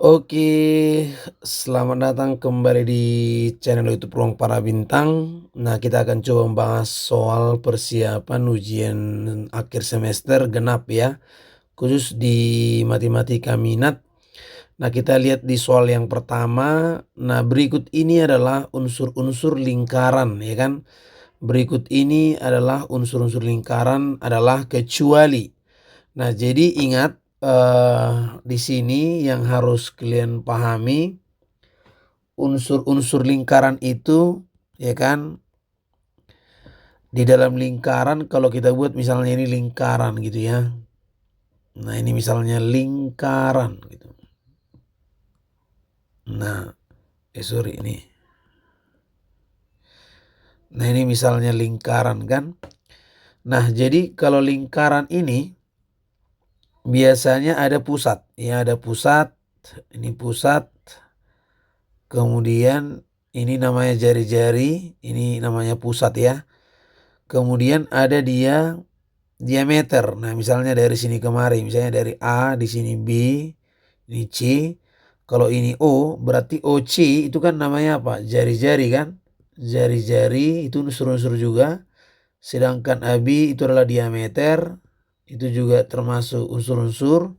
Oke, selamat datang kembali di channel YouTube Ruang Para Bintang. Nah, kita akan coba membahas soal persiapan ujian akhir semester genap ya, khusus di matematika minat. Nah, kita lihat di soal yang pertama. Nah, berikut ini adalah unsur-unsur lingkaran ya kan. Berikut ini adalah unsur-unsur lingkaran adalah kecuali. Nah, jadi ingat di sini yang harus kalian pahami, unsur-unsur lingkaran itu ya kan, di dalam lingkaran kalau kita buat misalnya ini lingkaran gitu ya. Nah, ini misalnya lingkaran gitu. Nah, sorry ini. Nah, ini misalnya lingkaran kan. Nah, jadi kalau lingkaran ini biasanya ada pusat. Ya, ada pusat. Ini pusat. Kemudian ini namanya jari-jari, ini namanya pusat ya. Kemudian ada dia diameter. Nah, misalnya dari sini kemari, misalnya dari A, di sini B, ini C. Kalau ini O, berarti OC itu kan namanya apa? Jari-jari kan? Jari-jari itu unsur-unsur juga. Sedangkan AB itu adalah diameter, itu juga termasuk unsur-unsur.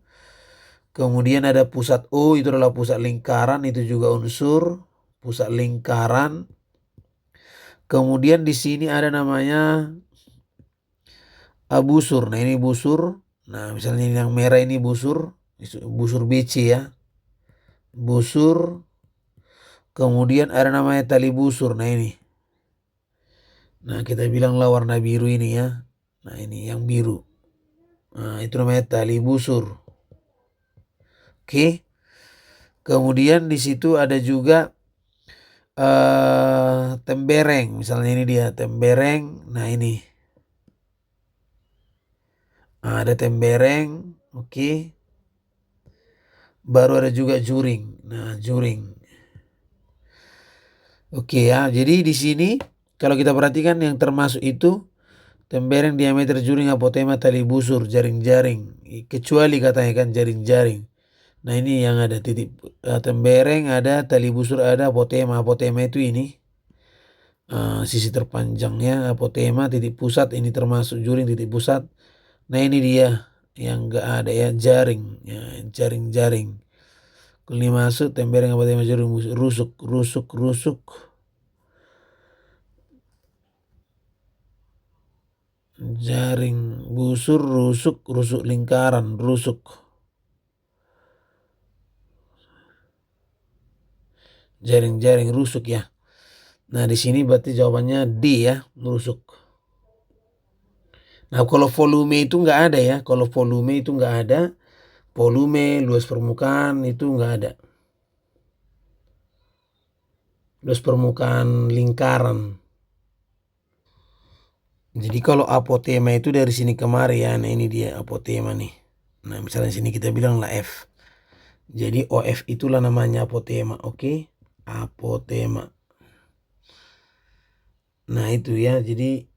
Kemudian ada pusat O, itu adalah pusat lingkaran, itu juga unsur pusat lingkaran. Kemudian di sini ada namanya busur. Nah, ini busur. Nah, misalnya ini yang merah ini busur, busur BC ya. Busur. Kemudian ada namanya tali busur. Nah, ini. Nah, kita bilang lah warna biru ini ya. Nah, ini yang biru. Nah, itu namanya tali busur. Oke. Kemudian di situ ada juga tembereng. Misalnya ini dia tembereng. Nah, ini. Nah, ada tembereng. Oke. Baru ada juga juring. Nah, juring. Oke ya. Jadi di sini kalau kita perhatikan yang termasuk itu tembereng, diameter, juring, apotema, tali busur, jaring-jaring. Kecuali katanya kan jaring-jaring. Nah, ini yang ada titik tembereng ada, tali busur ada, apotema. Apotema itu ini sisi terpanjangnya, apotema titik pusat, ini termasuk juring titik pusat. Nah, ini dia yang enggak ada ya, jaring, ya, jaring-jaring. Kalau ini masuk tembereng, apotema, juring, rusuk, rusuk, rusuk. Jaring, busur, rusuk, rusuk lingkaran, rusuk. Jaring-jaring rusuk ya. Nah, di sini berarti jawabannya D ya, rusuk. Nah, kalau volume itu nggak ada ya. Kalau volume itu nggak ada. Volume, luas permukaan itu nggak ada. Luas permukaan lingkaran. Jadi kalau apotema itu dari sini kemari ya. Nah, ini dia apotema nih. Nah, misalnya sini kita bilang lah F. Jadi OF itulah namanya apotema. Oke. Apotema. Nah, itu ya. Jadi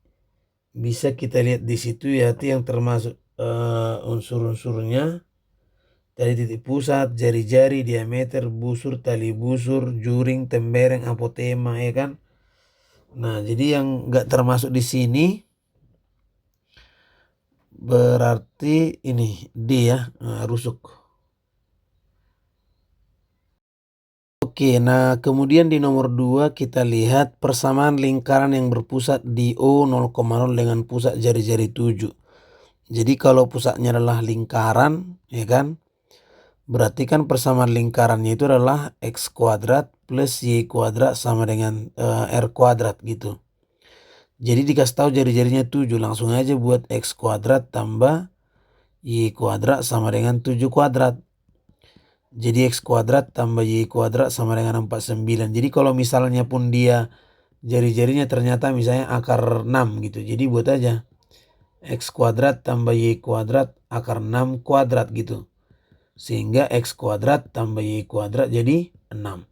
bisa kita lihat di situ ya, itu yang termasuk unsur-unsurnya. Dari titik pusat, jari-jari, diameter, busur, tali busur, juring, tembereng, apotema ya kan. Nah, jadi yang nggak termasuk di sini berarti ini D ya, rusuk. Oke, nah kemudian di nomor 2 kita lihat persamaan lingkaran yang berpusat di O 0,0 dengan pusat jari-jari 7. Jadi kalau pusatnya adalah lingkaran, ya kan? Berarti kan persamaan lingkarannya itu adalah X kuadrat plus Y kuadrat sama dengan R kuadrat gitu. Jadi dikasih tahu jari-jarinya 7, langsung aja buat X kuadrat tambah Y kuadrat sama dengan 7 kuadrat. Jadi X kuadrat tambah Y kuadrat sama dengan 49. Jadi kalau misalnya pun dia jari-jarinya ternyata misalnya akar 6 gitu. Jadi buat aja X kuadrat tambah Y kuadrat akar 6 kuadrat gitu. Sehingga X kuadrat tambah Y kuadrat jadi 6.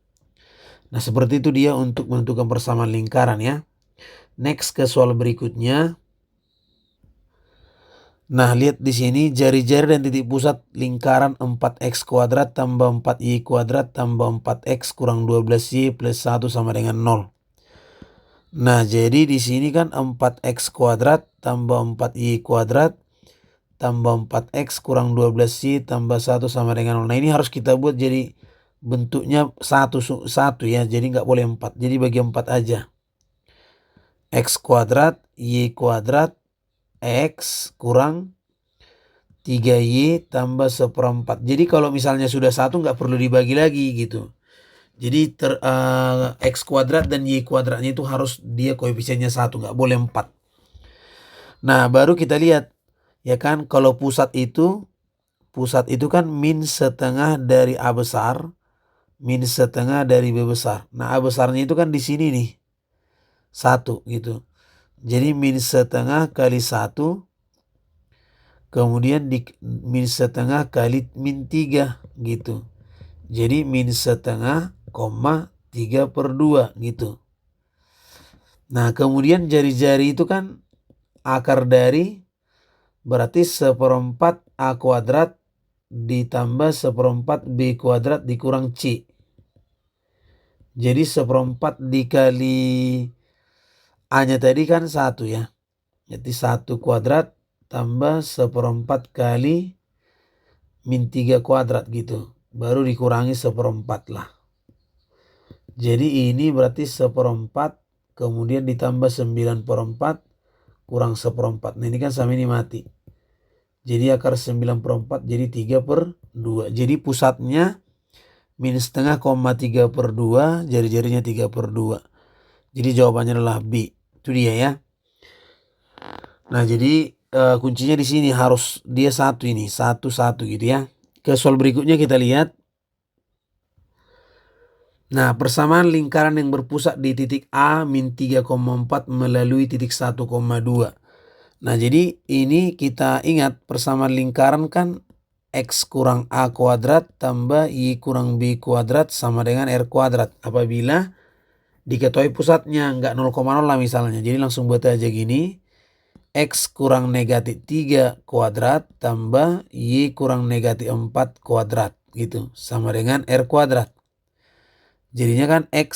Nah, seperti itu dia untuk menentukan persamaan lingkaran ya. Next ke soal berikutnya. Nah, lihat di sini jari-jari dan titik pusat lingkaran 4x kuadrat tambah 4y kuadrat tambah 4x kurang 12y plus 1 sama dengan 0. Nah, jadi di sini kan 4x kuadrat tambah 4y kuadrat tambah 4x kurang 12y tambah 1 sama dengan 0. Nah, ini harus kita buat jadi bentuknya satu ya, jadi nggak boleh 4. Jadi bagi 4 aja. X kuadrat, y kuadrat, x kurang 3y tambah 1/4. Jadi kalau misalnya sudah satu nggak perlu dibagi lagi gitu. Jadi x kuadrat dan y kuadratnya itu harus dia koefisiennya 1, nggak boleh 4. Nah, baru kita lihat ya kan, kalau pusat itu kan min setengah dari A besar, min setengah dari B besar. Nah, A besarnya itu kan di sini nih, 1 gitu. Jadi min setengah kali 1, kemudian min setengah kali min 3 gitu. Jadi min setengah, 3/2 gitu. Nah, kemudian jari-jari itu kan akar dari berarti 1/4 A kuadrat ditambah 1/4 B kuadrat dikurang C. Jadi 1/4 dikali A-nya tadi kan 1 ya. Jadi 1 kuadrat tambah 1/4 kali min 3 kuadrat gitu. Baru dikurangi 1/4 lah. Jadi ini berarti 1/4 kemudian ditambah 9/4 kurang 1/4. Nah, ini kan sama ini mati. Jadi akar 9/4 jadi 3/2. Jadi pusatnya min setengah, 3/2, jari-jarinya 3/2. Jadi jawabannya adalah B. Itu dia ya. Nah, jadi kuncinya di sini harus dia satu ini, satu gitu ya. Ke soal berikutnya kita lihat. Nah, persamaan lingkaran yang berpusat di titik A min 3,4 melalui titik 1,2. Nah, jadi ini kita ingat persamaan lingkaran kan X kurang A kuadrat tambah Y kurang B kuadrat sama dengan R kuadrat. Apabila diketahui pusatnya nggak 0,0 lah misalnya. Jadi langsung buat aja gini. X kurang negatif 3 kuadrat tambah Y kurang negatif 4 kuadrat gitu. Sama dengan R kuadrat. Jadinya kan X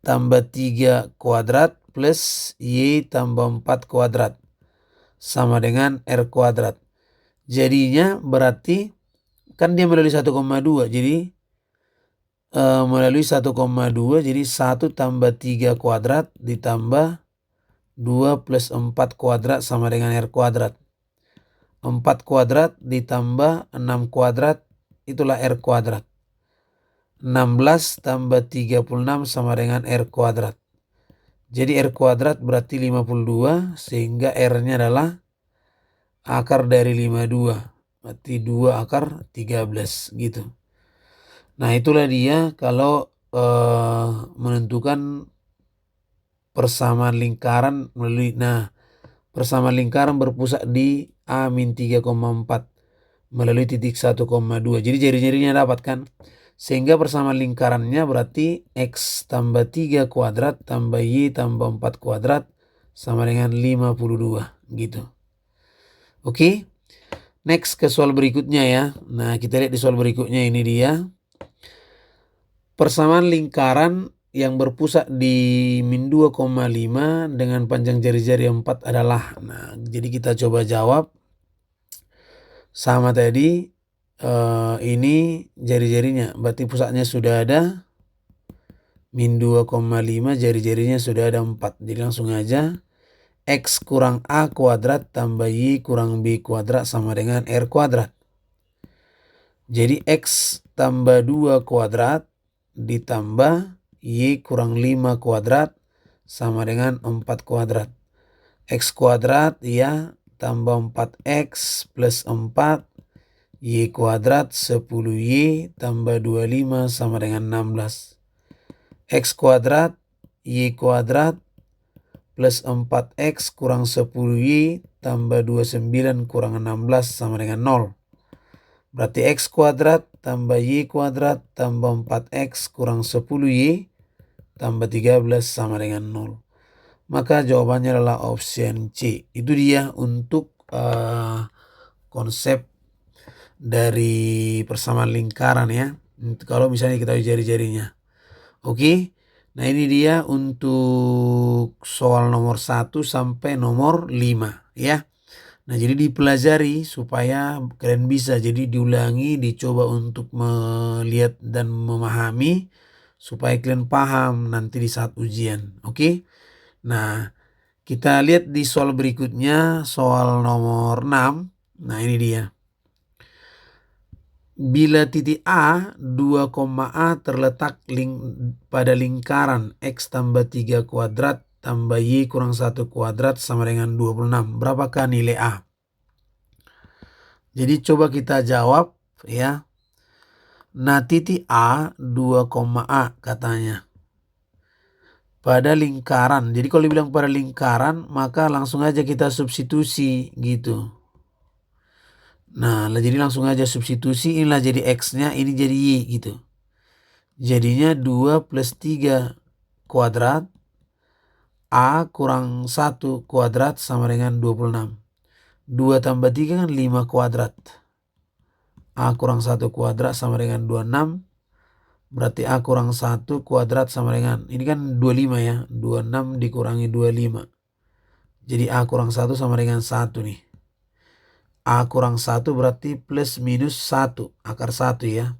tambah 3 kuadrat plus Y tambah 4 kuadrat. Sama dengan R kuadrat. Jadinya berarti kan dia melalui 1,2. Jadi melalui 1,2 jadi 1 tambah 3 kuadrat ditambah 2 plus 4 kuadrat sama dengan R kuadrat. 4 kuadrat ditambah 6 kuadrat itulah R kuadrat. 16 tambah 36 sama dengan R kuadrat. Jadi R kuadrat berarti 52 sehingga R-nya adalah akar dari 52. Berarti 2 akar 13 gitu. Nah, itulah dia kalau menentukan persamaan lingkaran melalui persamaan lingkaran berpusat di A min 3,4 melalui titik 1,2. Jadi jari-jarinya dapat kan. Sehingga persamaan lingkarannya berarti X tambah 3 kuadrat tambah Y tambah 4 kuadrat sama dengan 52 gitu. Oke. Next ke soal berikutnya ya. Nah, kita lihat di soal berikutnya ini dia. Persamaan lingkaran yang berpusat di min 2,5 dengan panjang jari-jari 4 adalah. Nah, jadi kita coba jawab. Sama tadi ini jari-jarinya. Berarti pusatnya sudah ada. Min 2,5 jari-jarinya sudah ada 4. Jadi langsung aja. X kurang A kuadrat tambah Y kurang B kuadrat sama dengan R kuadrat. Jadi X tambah 2 kuadrat ditambah Y kurang 5 kuadrat sama dengan 4 kuadrat. X kuadrat ya tambah 4X plus 4. Y kuadrat 10Y tambah 25 sama dengan 16. X kuadrat Y kuadrat plus 4X kurang 10Y tambah 29 kurang 16 sama dengan 0. Berarti X kuadrat tambah Y kuadrat tambah 4X kurang 10Y tambah 13 sama dengan 0. Maka jawabannya adalah option C. Itu dia untuk konsep dari persamaan lingkaran ya. Kalau misalnya kita jari-jarinya. Oke. Nah ini dia untuk soal nomor 1 sampai nomor 5 ya. Nah jadi dipelajari supaya kalian bisa, jadi diulangi, dicoba untuk melihat dan memahami supaya kalian paham nanti di saat ujian. Oke. Nah kita lihat di soal berikutnya, soal nomor 6. Nah ini dia. Bila titik A, 2, A terletak pada lingkaran X tambah 3 kuadrat tambah Y kurang 1 kuadrat sama dengan 26. Berapakah nilai A? Jadi coba kita jawab ya. Nah titik A, 2, A katanya. Pada lingkaran. Jadi kalau dibilang pada lingkaran maka langsung aja kita substitusi gitu. Nah jadi langsung aja substitusi, inilah jadi X-nya, ini jadi Y gitu. Jadinya 2 plus 3 kuadrat A kurang 1 kuadrat sama dengan 26. 2 tambah 3 kan 5 kuadrat. A kurang 1 kuadrat sama dengan 26. Berarti A kurang 1 kuadrat sama dengan, ini kan 25 ya. 26 dikurangi 25. Jadi A kurang 1 sama dengan 1 nih. A kurang 1 berarti plus minus 1. Akar 1 ya.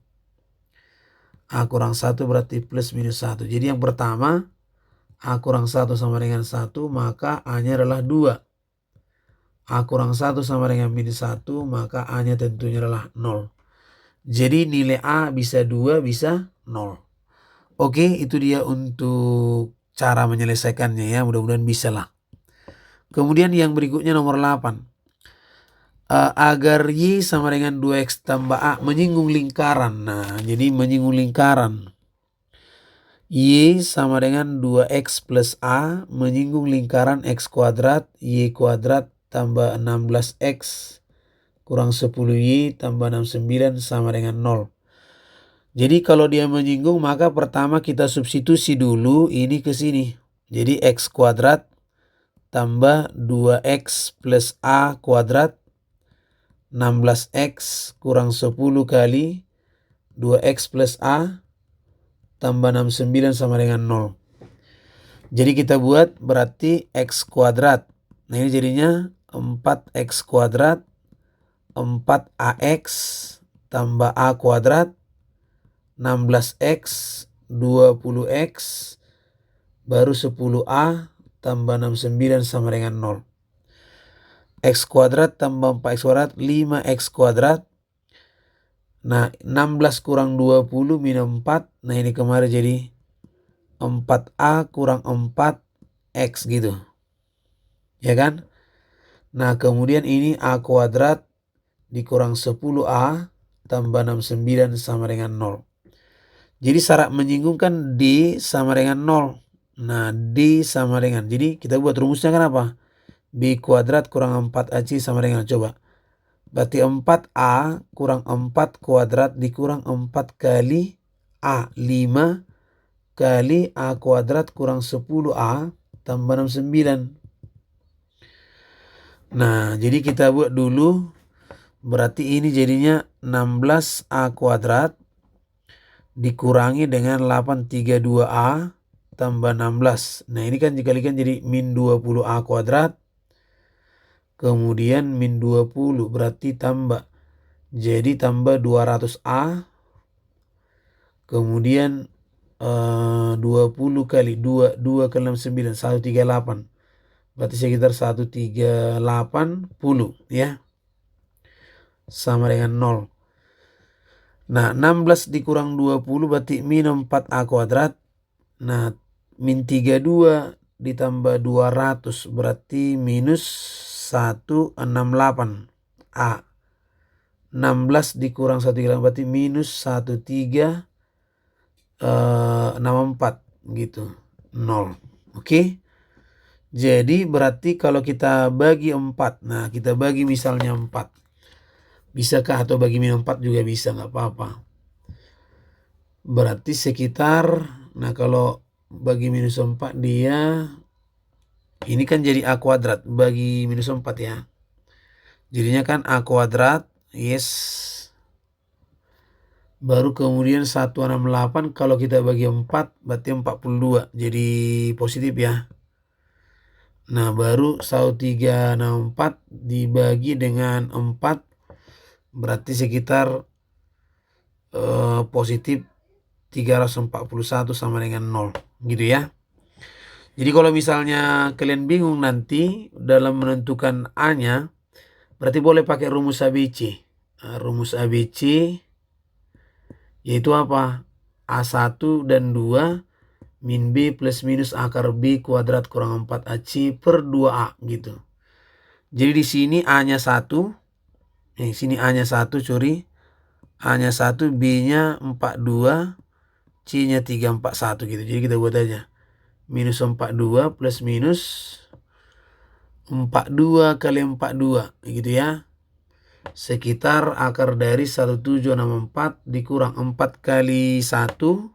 A kurang 1 berarti plus minus 1. Jadi yang pertama, A kurang 1 sama dengan 1, maka A-nya adalah 2. A kurang 1 sama dengan minus 1, maka A-nya tentunya adalah 0. Jadi nilai A bisa 2, bisa 0. Oke, itu dia untuk cara menyelesaikannya ya. Mudah-mudahan bisa lah. Kemudian yang berikutnya nomor 8. Agar Y sama dengan 2X tambah A menyinggung lingkaran. Nah, jadi menyinggung lingkaran. Y sama dengan 2X plus A menyinggung lingkaran X kuadrat, Y kuadrat tambah 16X kurang 10Y tambah 69 sama dengan 0. Jadi kalau dia menyinggung maka pertama kita substitusi dulu ini ke sini. Jadi X kuadrat tambah 2X plus A kuadrat 16X kurang 10 kali 2X plus A tambah 69 sama dengan 0. Jadi kita buat berarti X kuadrat. Nah ini jadinya 4X kuadrat 4AX tambah A kuadrat 16X 20X baru 10A tambah 69 sama dengan 0. X kuadrat tambah 4X kuadrat 5X kuadrat. Nah 16 kurang 20 minus 4. Nah ini kemarin jadi 4A kurang 4X gitu. Ya kan? Nah kemudian ini A kuadrat dikurang 10A tambah 69 sama dengan 0. Jadi syarat menyinggung kan D sama dengan 0. Nah D sama dengan, jadi kita buat rumusnya kan apa? B kuadrat kurang 4AC sama dengan, coba. Berarti 4A kurang 4 kuadrat dikurang 4 kali A. 5 kali A kuadrat kurang 10A tambah 69. Nah jadi kita buat dulu. Berarti ini jadinya 16A kuadrat dikurangi dengan 832A tambah 16. Nah ini kan dikalikan jadi min 20A kuadrat. Kemudian min 20 berarti tambah. Jadi tambah 200A. Kemudian 20 kali 2 kali 69 138. Berarti sekitar 138 ya. Sama dengan 0. Nah 16 dikurang 20 berarti min 4A kuadrat. Nah min 32 ditambah 200 berarti minus 168A. 16 dikurang 1 berarti minus 1364 gitu. 0. Oke. Jadi berarti kalau kita bagi 4. Nah kita bagi misalnya 4. Bisakah atau bagi min 4 juga bisa, nggak apa-apa. Berarti sekitar, nah kalau bagi minus 4 dia, ini kan jadi A kuadrat bagi minus 4 ya. Jadinya kan A kuadrat, yes. Baru kemudian 168 kalau kita bagi 4 berarti 42. Jadi positif ya. Nah baru 1364 dibagi dengan 4 berarti sekitar positif 341 sama dengan 0 gitu ya. Jadi kalau misalnya kalian bingung nanti dalam menentukan A-nya, berarti boleh pakai rumus ABC. Nah, rumus ABC yaitu apa? A1 dan 2 min B plus minus akar B kuadrat kurang 4AC per 2A gitu. Jadi di sini A-nya 1, sini A-nya 1 sorry. A-nya 1, B-nya 42, C-nya 341 gitu. Jadi kita buat aja. Minus 42 plus minus 42 kali 42 gitu ya. Sekitar akar dari 1764 dikurang 4 kali 1,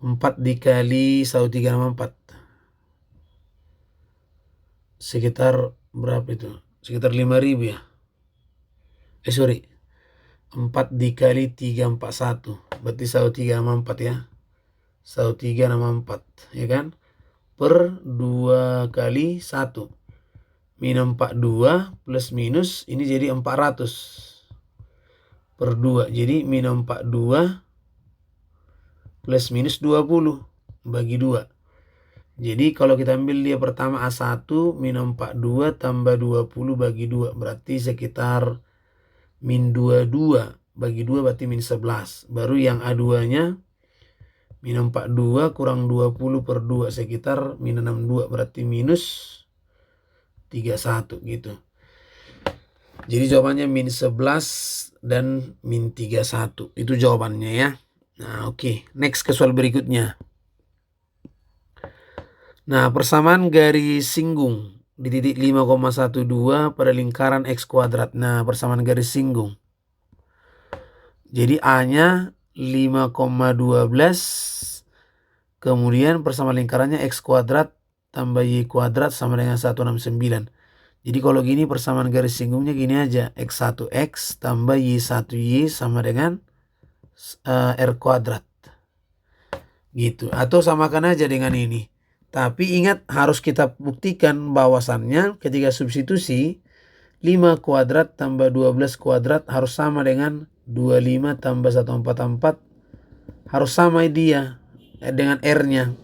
4 dikali 1364. Sekitar berapa itu? Sekitar 5.000 ya. Sorry. 4 dikali 341. Berarti 1364 ya. 1364 ya kan? Per 2 kali 1. Min 42 plus minus ini jadi 400 per 2. Jadi min 42 plus minus 20 bagi 2. Jadi kalau kita ambil dia pertama A1 min 42 tambah 20 bagi 2 berarti sekitar min 22 bagi 2 berarti min 11. Baru yang A2-nya min 42 kurang 20 per 2 sekitar min 62 berarti minus 31 gitu. Jadi jawabannya min 11 dan min 31. Itu jawabannya ya. Nah oke. Next ke soal berikutnya. Nah persamaan garis singgung di titik 5,12 pada lingkaran X kuadrat. Nah persamaan garis singgung. Jadi A-nya 5,12. Kemudian persamaan lingkarannya X kuadrat tambah Y kuadrat sama dengan 169. Jadi kalau gini persamaan garis singgungnya gini aja. X1X tambah Y1Y sama dengan R kuadrat. Gitu. Atau samakan aja dengan ini. Tapi ingat harus kita buktikan bahwasannya ketika substitusi 5 kuadrat tambah 12 kuadrat harus sama dengan 25 tambah 144. Harus sama dia dengan R-nya.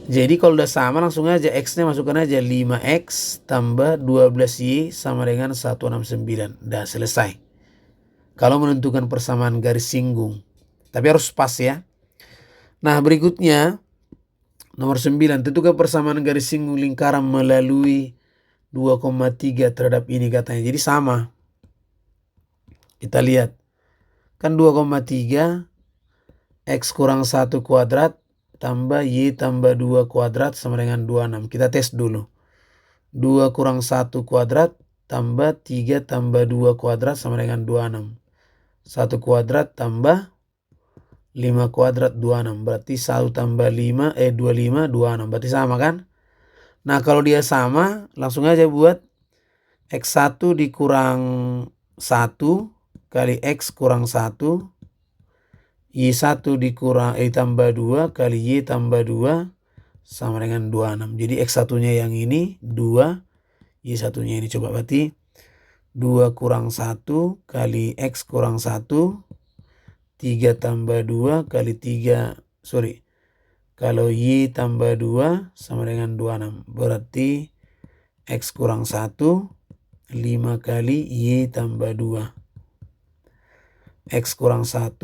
Jadi kalau udah sama langsung aja X-nya masukkan aja 5X tambah 12Y sama dengan 169. Udah selesai. Kalau menentukan persamaan garis singgung. Tapi harus pas ya. Nah berikutnya nomor 9. Tentukan persamaan garis singgung lingkaran melalui 2,3 terhadap ini katanya. Jadi sama. Kita lihat. Kan 2,3 X kurang 1 kuadrat tambah Y tambah 2 kuadrat sama dengan 26. Kita tes dulu. 2 kurang 1 kuadrat tambah 3 tambah 2 kuadrat sama dengan 26. 1 kuadrat tambah 5 kuadrat 26. Berarti 1 tambah 5, 25, 26. Berarti sama kan? Nah kalau dia sama langsung aja buat X1 dikurang 1 kali X kurang 1. Y1 tambah 2 kali Y tambah 2 sama dengan 26. Jadi X1-nya yang ini 2, Y1-nya ini coba berarti 2 kurang 1 kali X kurang 1, 3 tambah 2 kali 3, kalau Y tambah 2 sama dengan 26. Berarti X kurang 1, 5 kali Y tambah 2. X kurang 1,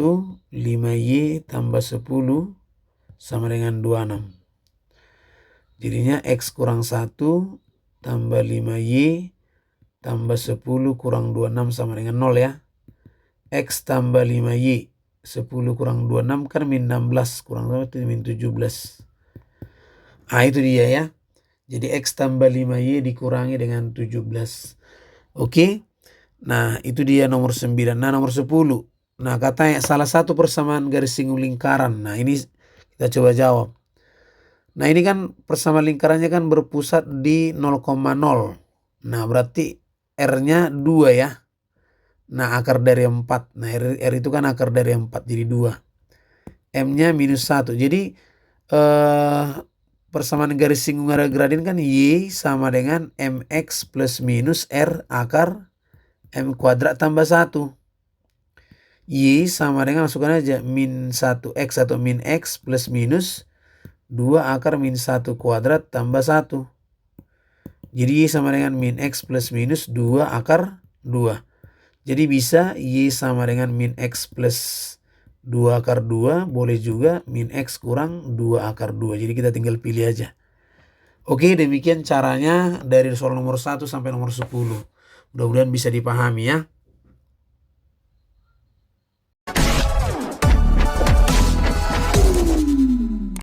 5Y tambah 10 sama dengan 26. Jadinya X kurang 1 tambah 5Y tambah 10 kurang 26 sama dengan 0 ya. X tambah 5Y 10 kurang 26 kan min 16 kurang berapa min 17. Nah itu dia ya. Jadi X tambah 5Y dikurangi dengan 17. Oke. Nah itu dia nomor 9. Nah nomor 10. Nah katanya salah satu persamaan garis singgung lingkaran. Nah ini kita coba jawab. Nah ini kan persamaan lingkarannya kan berpusat di 0,0. Nah berarti R-nya 2 ya. Nah akar dari 4. Nah R itu kan akar dari 4 jadi 2. M-nya minus 1. Jadi persamaan garis singgung area gradien kan Y sama dengan MX plus minus R akar M kuadrat tambah 1. Y sama dengan, masukkan aja, min 1X atau min X plus minus 2 akar min 1 kuadrat tambah 1. Jadi Y sama dengan min X plus minus 2 akar 2. Jadi bisa Y sama dengan min X plus 2 akar 2. Boleh juga min X kurang 2 akar 2. Jadi kita tinggal pilih aja. Oke, demikian caranya dari soal nomor 1 sampai nomor 10. Mudah-mudahan bisa dipahami ya.